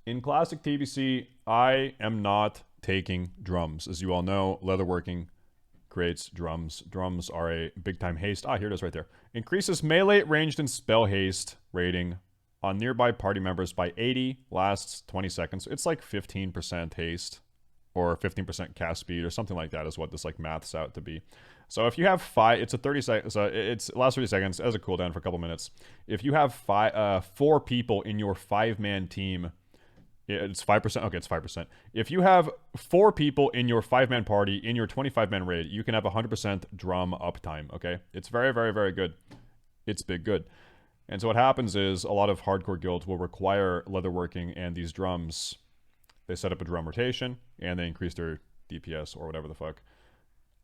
In classic TBC, I am not taking drums. As you all know, Leatherworking creates drums. Drums are a big time haste. Ah, here it is right there. Increases melee, ranged, and spell haste rating on nearby party members by 80, lasts 20 seconds. It's like 15% haste or 15% cast speed or something like that is what this like maths out to be. So if you have five, it's a 30 seconds. So it lasts 30 seconds as a cooldown for a couple minutes. If you have four people in your 5-man team, it's 5%. Okay, it's 5%. If you have 4 people in your 5-man party in your 25-man raid, you can have 100% drum uptime. Okay, it's very, very, very good. It's big good. And so what happens is a lot of hardcore guilds will require leatherworking and these drums. They set up a drum rotation and they increase their DPS or whatever the fuck.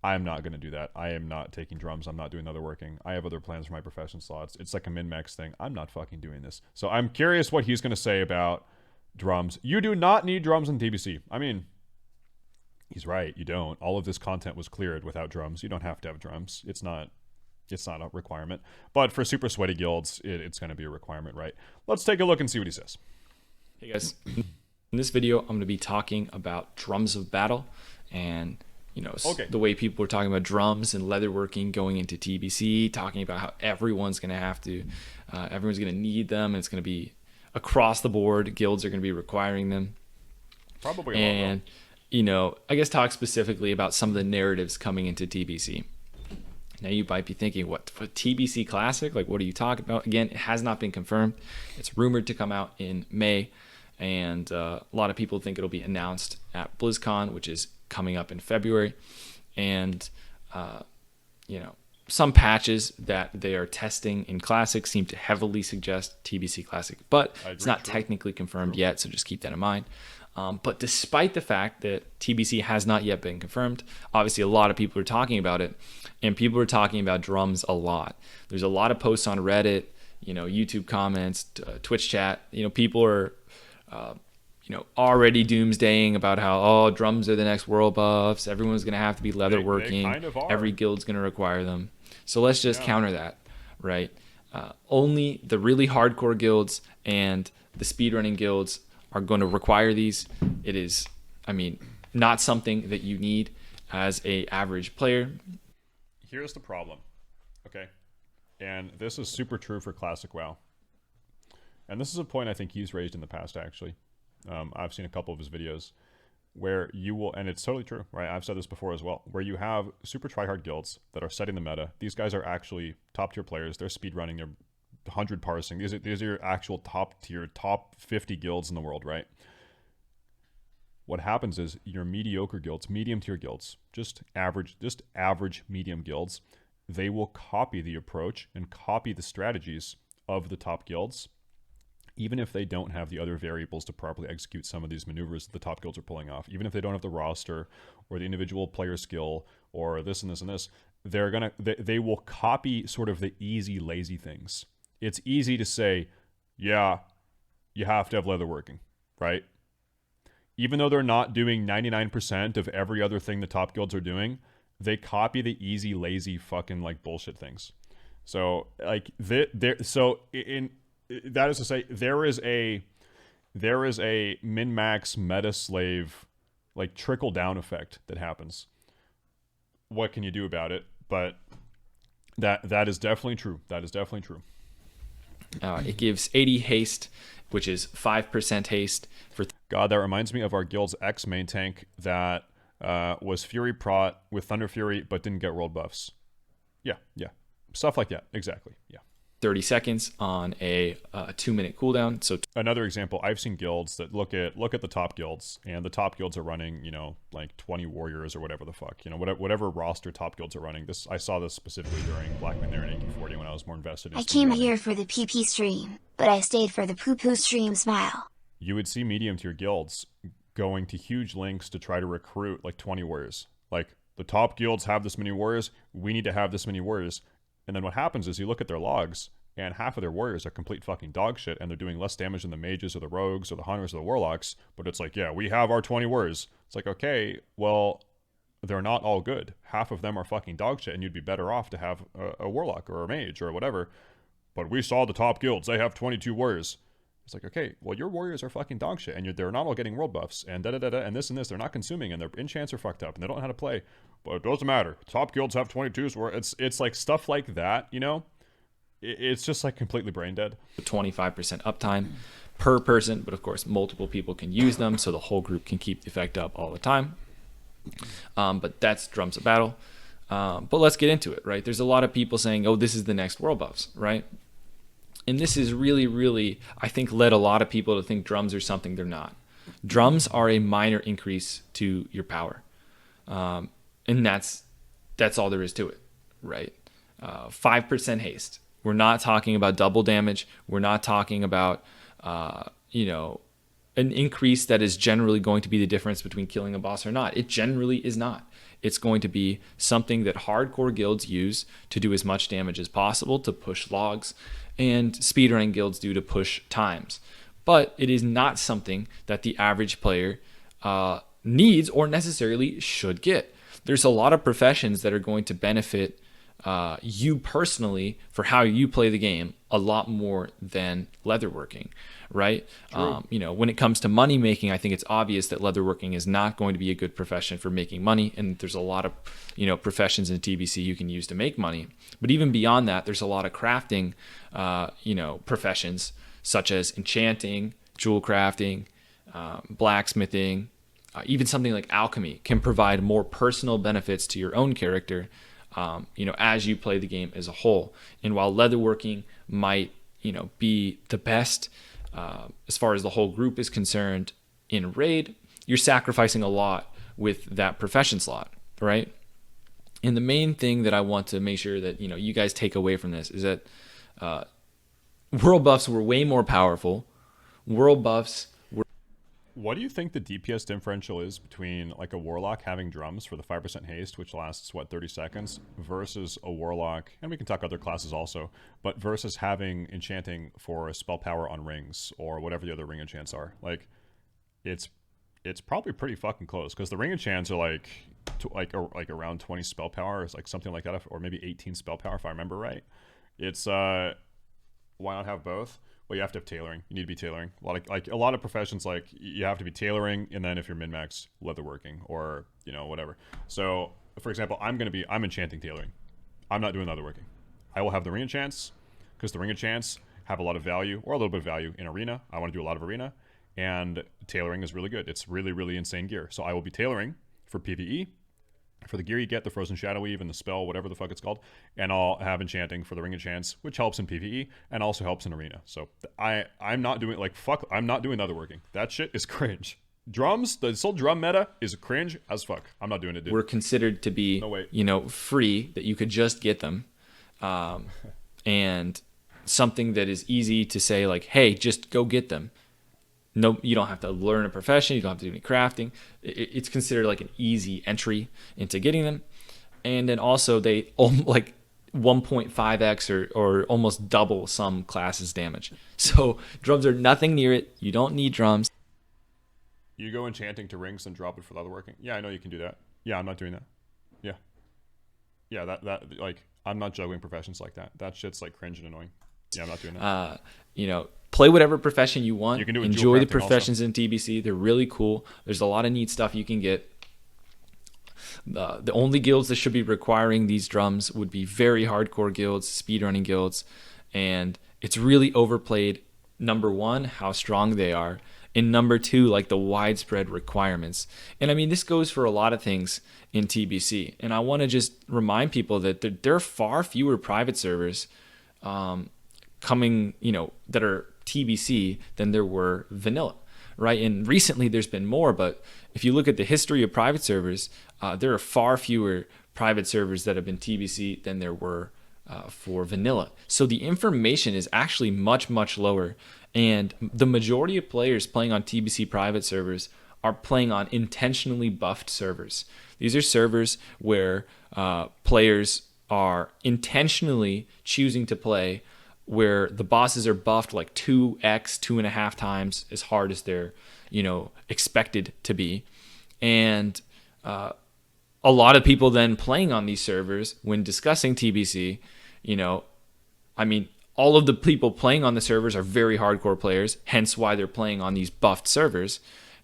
I'm not going to do that. I am not taking drums. I'm not doing leatherworking. I have other plans for my profession slots. It's like a min-max thing. I'm not fucking doing this. So I'm curious what he's going to say about drums. You do not need drums in TBC. I mean, he's right. You don't. All of this content was cleared without drums. You don't have to have drums. It's not a requirement. But for super sweaty guilds, it's going to be a requirement, right? Let's take a look and see what he says. Hey guys, in this video, I'm going to be talking about drums of battle and the way people are talking about drums and leatherworking going into TBC, talking about how everyone's going to need them. And it's going to be across the board. Guilds are going to be requiring them. Probably. And, I guess talk specifically about some of the narratives coming into TBC. Now you might be thinking, what, for TBC Classic? Like, what are you talking about? Again, it has not been confirmed. It's rumored to come out in May. And a lot of people think it'll be announced at BlizzCon, which is coming up in February. And, some patches that they are testing in Classic seem to heavily suggest TBC Classic, but it's not technically confirmed yet, so just keep that in mind. But despite the fact that TBC has not yet been confirmed, obviously a lot of people are talking about it, and people are talking about drums a lot. There's a lot of posts on Reddit, YouTube comments, Twitch chat. People are already doomsdaying about how, drums are the next world buffs. Everyone's going to have to be leatherworking. They kind of are. Every guild's going to require them. So let's just counter that, right? Only the really hardcore guilds and the speedrunning guilds are going to require these. It is, not something that you need as a average player. Here's the problem, okay? And this is super true for Classic WoW. And this is a point I think he's raised in the past, actually. I've seen a couple of his videos where you will, and it's totally true, right? I've said this before as well, where you have super tryhard guilds that are setting the meta. These guys are actually top tier players. They're speedrunning. They're 100 parsing. These are your actual top tier, top 50 guilds in the world, right? What happens is your mediocre guilds, medium tier guilds, just average medium guilds, they will copy the approach and copy the strategies of the top guilds, even if they don't have the other variables to properly execute some of these maneuvers that the top guilds are pulling off. Even if they don't have the roster or the individual player skill or this and this and this, they will copy sort of the easy, lazy things. It's easy to say, yeah, you have to have leatherworking, right? Even though they're not doing 99% of every other thing the top guilds are doing, they copy the easy, lazy, fucking like bullshit things. So like that is to say, there is a min-max meta slave like trickle down effect that happens. What can you do about it? But that is definitely true. That is definitely true. It gives 80 haste, which is 5% haste for. God, that reminds me of our guild's X main tank that was Fury Prot with Thunder Fury, but didn't get world buffs. Yeah, stuff like that. Exactly. Yeah. 30 seconds on a 2-minute cooldown. So another example, I've seen guilds that look at the top guilds, and the top guilds are running, like 20 warriors or whatever the fuck, whatever roster top guilds are running. I saw this specifically during Black Mirror and AK40 when I was more invested in. I came here for the PP stream, but I stayed for the poo-poo stream smile. You would see medium tier guilds going to huge lengths to try to recruit like 20 warriors. Like, the top guilds have this many warriors, we need to have this many warriors. And then what happens is you look at their logs, and half of their warriors are complete fucking dog shit, and they're doing less damage than the mages or the rogues or the hunters or the warlocks. But it's like, yeah, we have our 20 warriors. It's like, okay, well, they're not all good. Half of them are fucking dog shit, and you'd be better off to have a warlock or a mage or whatever. But we saw the top guilds. They have 22 warriors. It's like, okay, well, your warriors are fucking dog shit, and they're not all getting world buffs, and da-da-da-da, and this and this. They're not consuming, and their enchants are fucked up, and they don't know how to play. But it doesn't matter. Top guilds have 22s, where it's like stuff like that, you know? It's just like completely brain dead. 25% uptime per person, but of course, multiple people can use them, so the whole group can keep the effect up all the time. But that's Drums of Battle. But let's get into it, right? There's a lot of people saying, oh, this is the next world buffs, right? And this is really, really, I think, led a lot of people to think drums are something they're not. Drums are a minor increase to your power. And that's all there is to it, right? 5% haste. We're not talking about double damage. We're not talking about, an increase that is generally going to be the difference between killing a boss or not. It generally is not. It's going to be something that hardcore guilds use to do as much damage as possible, to push logs, and speedrunning guilds do to push times. But it is not something that the average player needs or necessarily should get. There's a lot of professions that are going to benefit you personally for how you play the game a lot more than leatherworking, right? When it comes to money making, I think it's obvious that leatherworking is not going to be a good profession for making money, and there's a lot of professions in TBC you can use to make money. But even beyond that, there's a lot of crafting professions such as enchanting, jewel crafting, blacksmithing, even something like alchemy can provide more personal benefits to your own character as you play the game as a whole. And while leatherworking might, be the best as far as the whole group is concerned in raid, you're sacrificing a lot with that profession slot, right? And the main thing that I want to make sure that, you guys take away from this is that world buffs were way more powerful. World buffs were... What do you think the DPS differential is between like a warlock having drums for the 5% haste, which lasts 30 seconds, versus a warlock, and we can talk other classes also, but versus having enchanting for a spell power on rings or whatever the other ring enchants are? Like, it's probably pretty fucking close, because the ring enchants are like around 20 spell power, like something like that, or maybe 18 spell power if I remember right. It's why not have both? Well, you have to have tailoring. You need to be tailoring. A lot of professions, like you have to be tailoring, and then if you're min-max, leatherworking or whatever. So, for example, I'm enchanting tailoring. I'm not doing leatherworking. I will have the ring enchants, because the ring enchants have a lot of value, or a little bit of value in arena. I want to do a lot of arena, and tailoring is really good. It's really, really insane gear. So I will be tailoring for PvE, for the gear you get, the Frozen Shadow Weave and the spell, whatever the fuck it's called, and I'll have enchanting for the ring enchants, which helps in PvE and also helps in arena. So I'm not doing I'm not doing leatherworking. That shit is cringe. Drums, the whole drum meta is cringe as fuck. I'm not doing it, dude. Were considered to be free, that you could just get them, and something that is easy to say like, hey, just go get them. No, you don't have to learn a profession. You don't have to do any crafting. It's considered like an easy entry into getting them. And then also they like 1.5x or almost double some classes damage. So drums are nothing near it. You don't need drums. You go enchanting to rings and drop it for leatherworking. Yeah, I know you can do that. Yeah, I'm not doing that. Yeah, that like I'm not juggling professions like that. That shit's like cringe and annoying. Yeah, I'm not doing that. Play whatever profession you want. You can do enjoy the professions also in TBC. They're really cool. There's a lot of neat stuff you can get. The only guilds that should be requiring these drums would be very hardcore guilds, speedrunning guilds, and it's really overplayed. Number one, how strong they are, and number two, like the widespread requirements. And I mean, this goes for a lot of things in TBC. And I want to just remind people that there are far fewer private servers coming, that are TBC than there were vanilla, right? And recently there's been more, but if you look at the history of private servers, there are far fewer private servers that have been TBC than there were for vanilla. So the information is actually much, much lower. And the majority of players playing on TBC private servers are playing on intentionally buffed servers. These are servers where players are intentionally choosing to play where the bosses are buffed like 2x, 2.5 times as hard as they're, expected to be. And a lot of people then playing on these servers when discussing TBC, all of the people playing on the servers are very hardcore players, hence why they're playing on these buffed servers.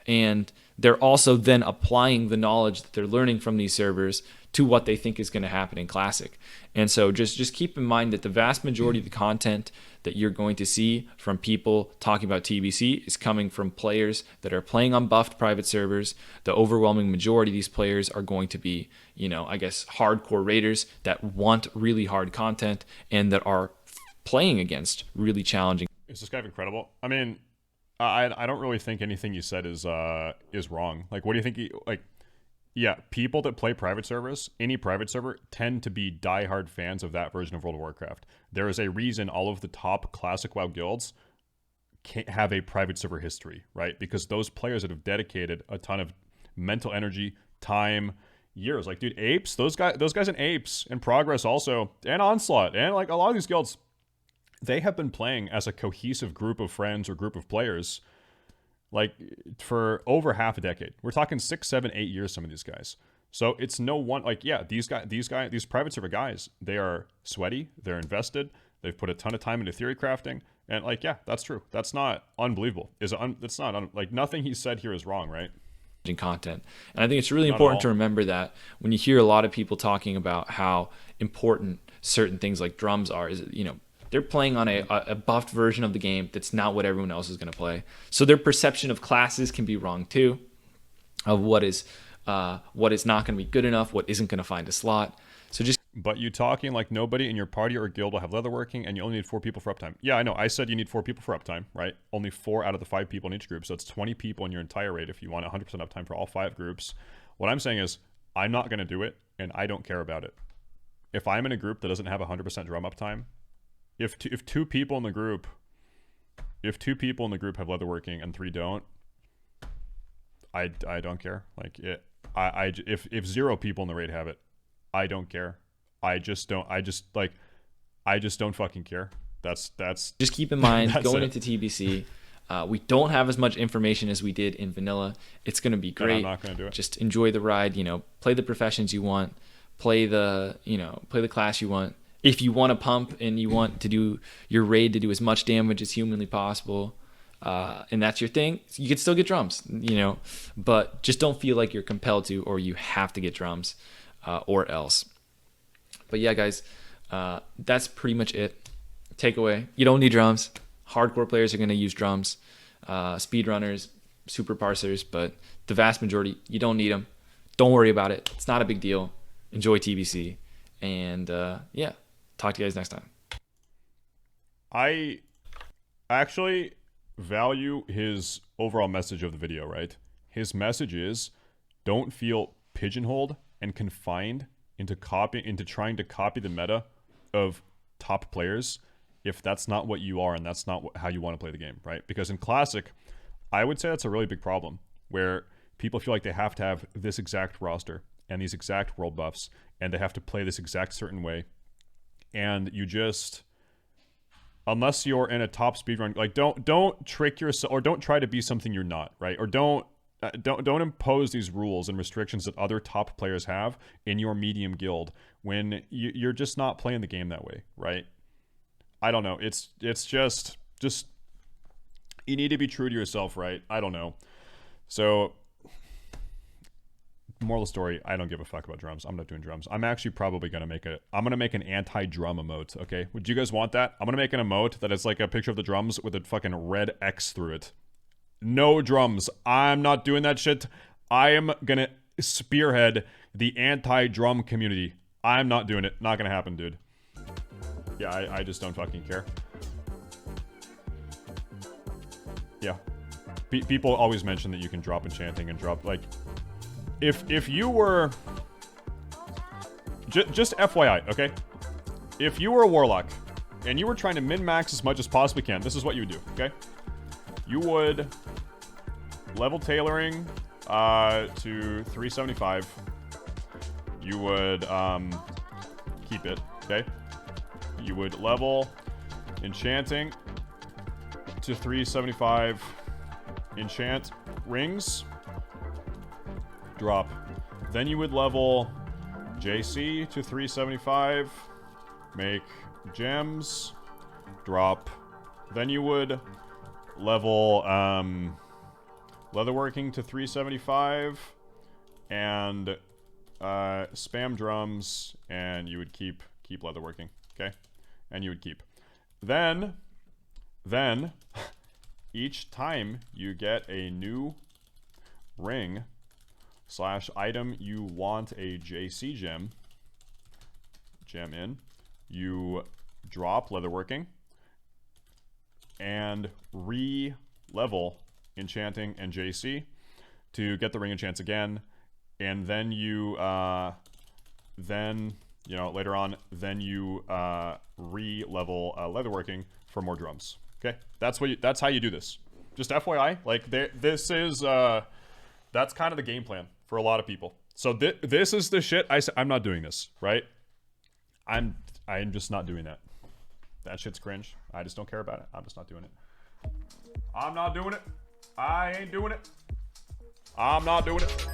And they're also then applying the knowledge that they're learning from these servers to what they think is going to happen in Classic. And so just keep in mind that the vast majority of the content that you're going to see from people talking about TBC is coming from players that are playing on buffed private servers. The overwhelming majority of these players are going to be, I guess, hardcore raiders that want really hard content and that are playing against really challenging. Is this guy incredible? I mean, I don't really think anything you said is wrong. Like, what do you think? Yeah, people that play private servers, any private server, tend to be diehard fans of that version of World of Warcraft. There is a reason all of the top classic WoW guilds can't have a private server history, right? Because those players that have dedicated a ton of mental energy, time, years. Like, dude, Apes, those guys in Apes and Progress also, and Onslaught, and like a lot of these guilds, they have been playing as a cohesive group of friends or group of players like for over half a decade. We're talking 6, 7, 8 years, some of these guys. So it's no one, like, yeah, these private server guys, they are sweaty, they're invested, they've put a ton of time into theory crafting, and like, yeah, that's true. That's not unbelievable. It's not like nothing he said here is wrong, right? Content. And I think it's really important to remember that when you hear a lot of people talking about how important certain things like drums are, is, they're playing on a buffed version of the game that's not what everyone else is going to play. So their perception of classes can be wrong too, of what is not going to be good enough, what isn't going to find a slot. So But you talking like nobody in your party or guild will have leatherworking, and you only need 4 people for uptime. Yeah, I know. I said you need 4 people for uptime, right? Only 4 out of the 5 people in each group. So it's 20 people in your entire raid if you want 100% uptime for all 5 groups. What I'm saying is I'm not going to do it, and I don't care about it. If I'm in a group that doesn't have 100% drum uptime, if two people in the group have leatherworking and 3 don't, I don't care. Like if 0 people in the raid have it, I don't care. I just don't fucking care. That's just keep in mind going into TBC, we don't have as much information as we did in vanilla. It's going to be great. I'm not going to do it. Just enjoy the ride, play the professions you want, play the class you want. If you want to pump and you want to do your raid to do as much damage as humanly possible, and that's your thing, you can still get drums, but just don't feel like you're compelled to, or you have to get drums, or else. But yeah, guys, that's pretty much it. Takeaway: you don't need drums. Hardcore players are going to use drums. Speedrunners, super parsers, but the vast majority, you don't need them. Don't worry about it. It's not a big deal. Enjoy TBC, and yeah. Talk to you guys next time. I actually value his overall message of the video, right? His message is don't feel pigeonholed and confined into trying to copy the meta of top players if that's not what you are and that's not how you want to play the game, right? Because in Classic, I would say that's a really big problem where people feel like they have to have this exact roster and these exact world buffs and they have to play this exact certain way. And you just, unless you're in a top speedrun, like don't trick yourself, or don't try to be something you're not, right? Or don't impose these rules and restrictions that other top players have in your medium guild when you're just not playing the game that way, right? I don't know. It's just you need to be true to yourself, right? I don't know. So, moral of the story, I don't give a fuck about drums. I'm not doing drums. I'm actually probably going to make an anti-drum emote, okay? Would you guys want that? I'm going to make an emote that is like a picture of the drums with a fucking red X through it. No drums. I'm not doing that shit. I am going to spearhead the anti-drum community. I'm not doing it. Not going to happen, dude. Yeah, I just don't fucking care. Yeah. People always mention that you can drop enchanting and drop, like... If you were... Just FYI, okay? If you were a warlock, and you were trying to min-max as much as possibly can, this is what you would do, okay? You would level tailoring to 375. You would keep it, okay? You would level enchanting to 375. Enchant rings. Drop. Then you would level JC to 375. Make gems. drop. Then you would level leatherworking to 375 and spam drums, and you would keep leatherworking, okay? And you would keep. Then each time you get a new ring / item you want a JC gem in, you drop leatherworking and re-level enchanting and JC to get the ring enchants again, and then you later on then you re-level leatherworking for more drums. Okay, that's how you do this. Just FYI, like this is that's kind of the game plan for a lot of people. So this is the shit I'm not doing this, right? I'm just not doing that. That shit's cringe. I just don't care about it. I'm just not doing it. I'm not doing it. I ain't doing it. I'm not doing it.